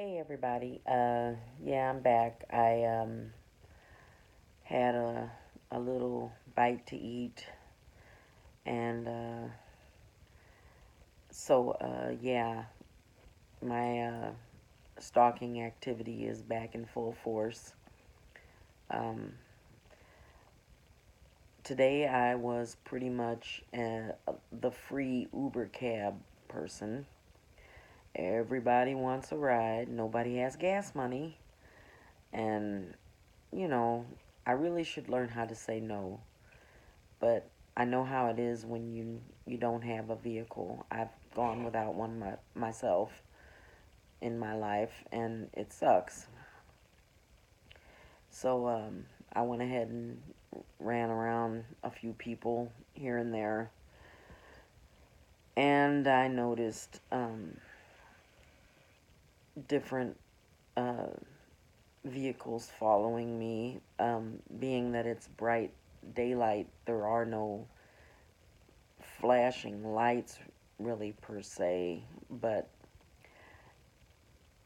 Hey everybody. Yeah, I'm back. I had a little bite to eat and yeah, my stalking activity is back in full force. Um Today I was pretty much the free Uber cab person. Everybody wants a ride, nobody has gas money, and you know, I really should learn how to say no. But I know how it is when you don't have a vehicle. I've gone without one myself in my life, and it sucks. So I went ahead and ran around a few people here and there, and I noticed different uh, vehicles following me. Being that it's bright daylight, there are no flashing lights really per se, but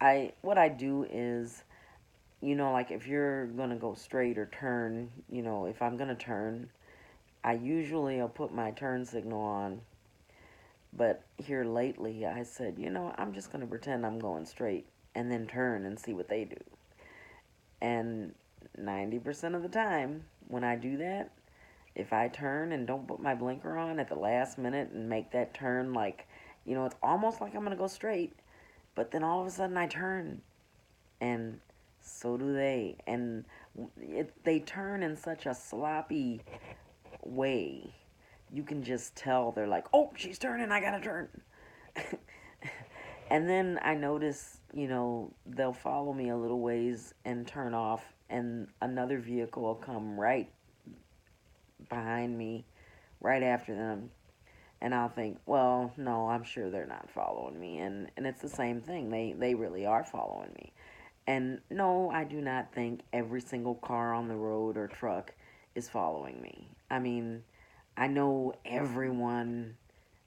I what I do is, like if you're gonna go straight or turn, if I'm gonna turn, I usually will put my turn signal on. But here lately, I said, I'm just gonna pretend I'm going straight and then turn and see what they do. And 90% of the time, when I do that, if I turn and don't put my blinker on at the last minute and make that turn, like, it's almost like I'm gonna go straight, but then all of a sudden I turn and so do they. And they turn in such a sloppy way. You can just tell they're like, oh, she's turning, I gotta turn. And then I notice, they'll follow me a little ways and turn off, and another vehicle will come right behind me, right after them. And I'll think, well, no, I'm sure they're not following me. And it's the same thing. They really are following me. And no, I do not think every single car on the road or truck is following me. I mean, I know everyone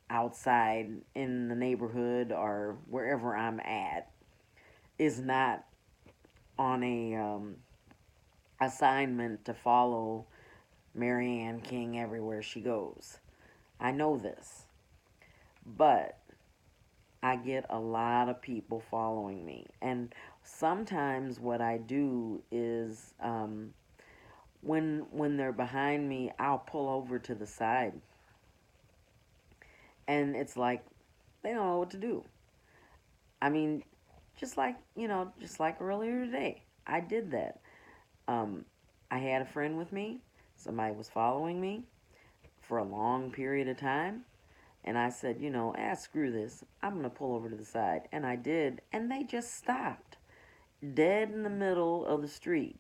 outside in the neighborhood or wherever I'm at is not on a assignment to follow Marianne King everywhere she goes. I know this. But I get a lot of people following me. And sometimes what I do is when they're behind me, I'll pull over to the side. And it's like they don't know what to do. I mean, just like earlier today, I did that. Um, I had a friend with me. Somebody was following me for a long period of time. And I said, screw this. I'm going to pull over to the side. And I did. And they just stopped dead in the middle of the street.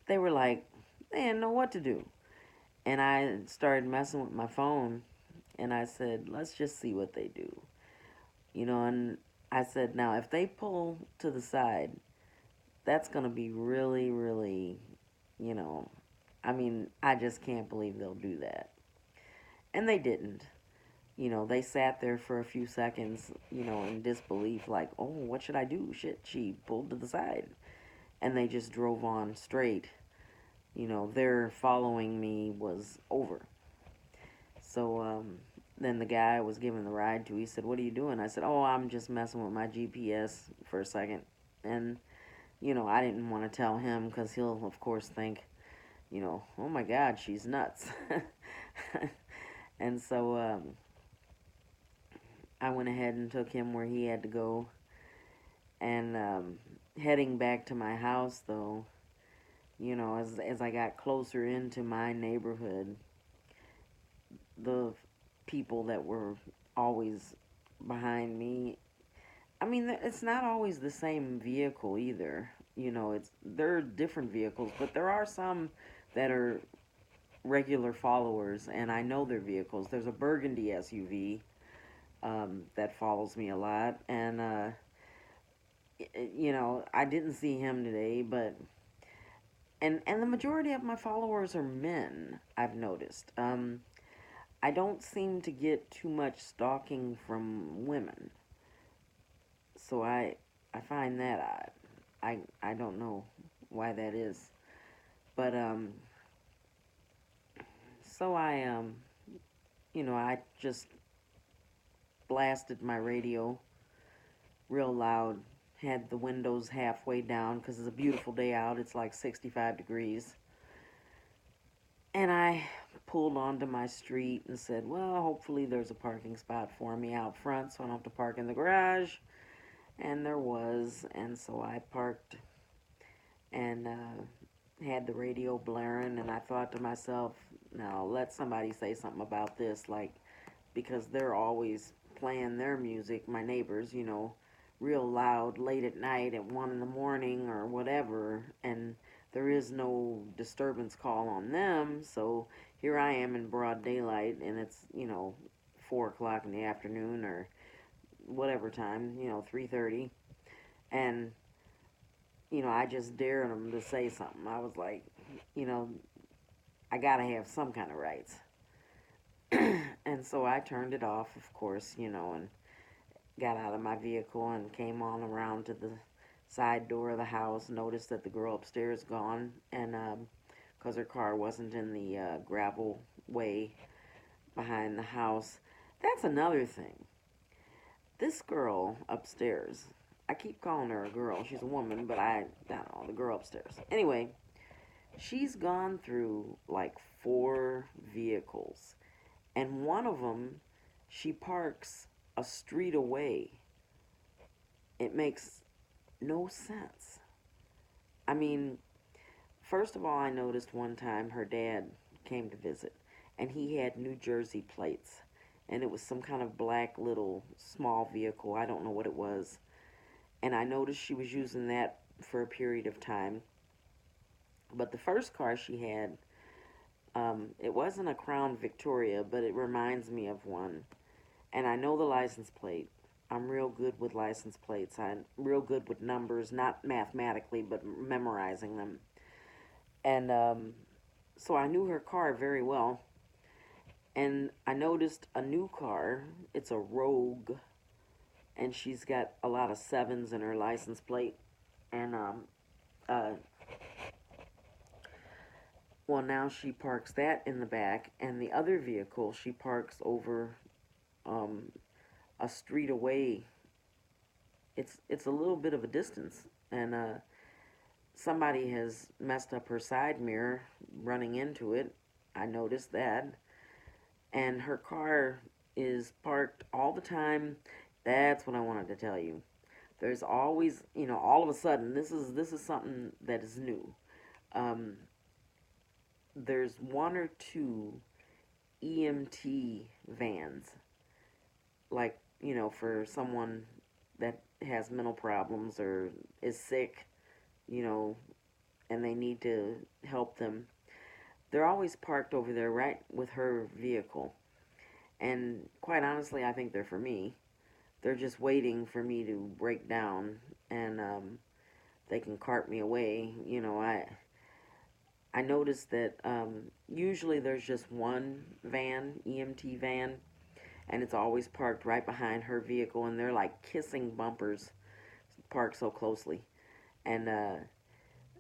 They were like, they didn't know what to do. And I started messing with my phone. And I said, let's just see what they do. And I said, now, if they pull to the side, that's going to be really, really, you know, I just can't believe they'll do that. And they didn't. They sat there for a few seconds, in disbelief, like, oh, what should I do? Shit, she pulled to the side. And they just drove on straight. Their following me was over. So, then the guy I was giving the ride to, he said, what are you doing? I said, oh, I'm just messing with my GPS for a second. And, I didn't want to tell him because he'll, of course, think, oh my God, she's nuts. And so, I went ahead and took him where he had to go. And heading back to my house, though, as I got closer into my neighborhood, the people that were always behind me, it's not always the same vehicle either. They're different vehicles, but there are some that are regular followers, and I know their vehicles. There's a burgundy SUV that follows me a lot, and I didn't see him today, but and the majority of my followers are men. I've noticed. I don't seem to get too much stalking from women, so I find that odd. I don't know why that is. But so I just blasted my radio real loud, had the windows halfway down because it's a beautiful day out. It's like 65 degrees. And I pulled onto my street and said, well, hopefully there's a parking spot for me out front so I don't have to park in the garage. And there was. And so I parked and had the radio blaring. And I thought to myself, now let somebody say something about this. Like, because they're always playing their music, my neighbors, real loud late at night at 1 in the morning or whatever, and there is no disturbance call on them. So here I am in broad daylight, and it's 4 o'clock in the afternoon or whatever time, 3:30, and I just dared them to say something. I was like, you know, I gotta have some kind of rights. And so I turned it off, of course, and got out of my vehicle and came on around to the side door of the house. Noticed that the girl upstairs gone, and because her car wasn't in the gravel way behind the house. That's another thing. This girl upstairs, I keep calling her a girl. She's a woman, but I don't know, the girl upstairs. Anyway, she's gone through like 4 vehicles, and one of them she parks a street away. It makes no sense. I mean, first of all, I noticed one time her dad came to visit, and he had New Jersey plates, and it was some kind of black little small vehicle. I don't know what it was. And I noticed she was using that for a period of time. But the first car she had, it wasn't a Crown Victoria, but it reminds me of one. And I know the license plate. I'm real good with license plates. I'm real good with numbers, not mathematically, but memorizing them. And so I knew her car very well. And I noticed a new car. It's a Rogue, and she's got a lot of sevens in her license plate. And uh, well, now she parks that in the back, and the other vehicle she parks over um, a street away. It's a little bit of a distance, and somebody has messed up her side mirror running into it. I noticed that, and her car is parked all the time. That's what I wanted to tell you. There's always, all of a sudden, this is something that is new. Um, there's one or two EMT vans, like for someone that has mental problems or is sick, you know, and they need to help them. They're always parked over there, right with her vehicle. And quite honestly, I think they're for me. They're just waiting for me to break down, and they can cart me away. I noticed that usually there's just one van, EMT van, and it's always parked right behind her vehicle, and they're like kissing bumpers, parked so closely. And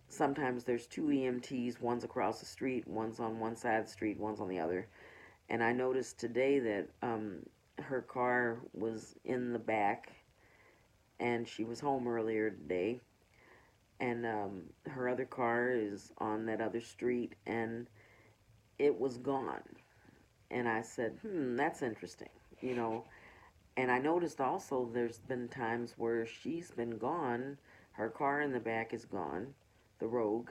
sometimes there's two EMTs, one's across the street, one's on one side of the street, one's on the other. And I noticed today that her car was in the back, and she was home earlier today, and her other car is on that other street, and it was gone. And I said, that's interesting, you know. And I noticed also there's been times where she's been gone, her car in the back is gone, the Rogue,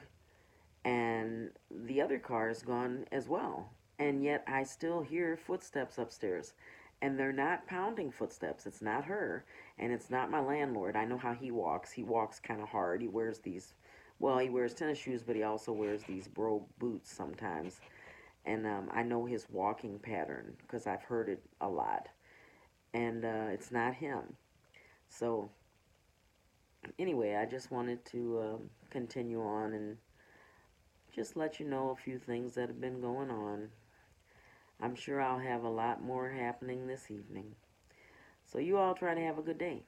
and the other car is gone as well. And yet I still hear footsteps upstairs. And they're not pounding footsteps. It's not her. And it's not my landlord. I know how he walks. He walks kind of hard. He wears these, well, he wears tennis shoes, but he also wears these brogue boots sometimes. And I know his walking pattern because I've heard it a lot. And it's not him. So, anyway, I just wanted to continue on and just let you know a few things that have been going on. I'm sure I'll have a lot more happening this evening. So you all try to have a good day.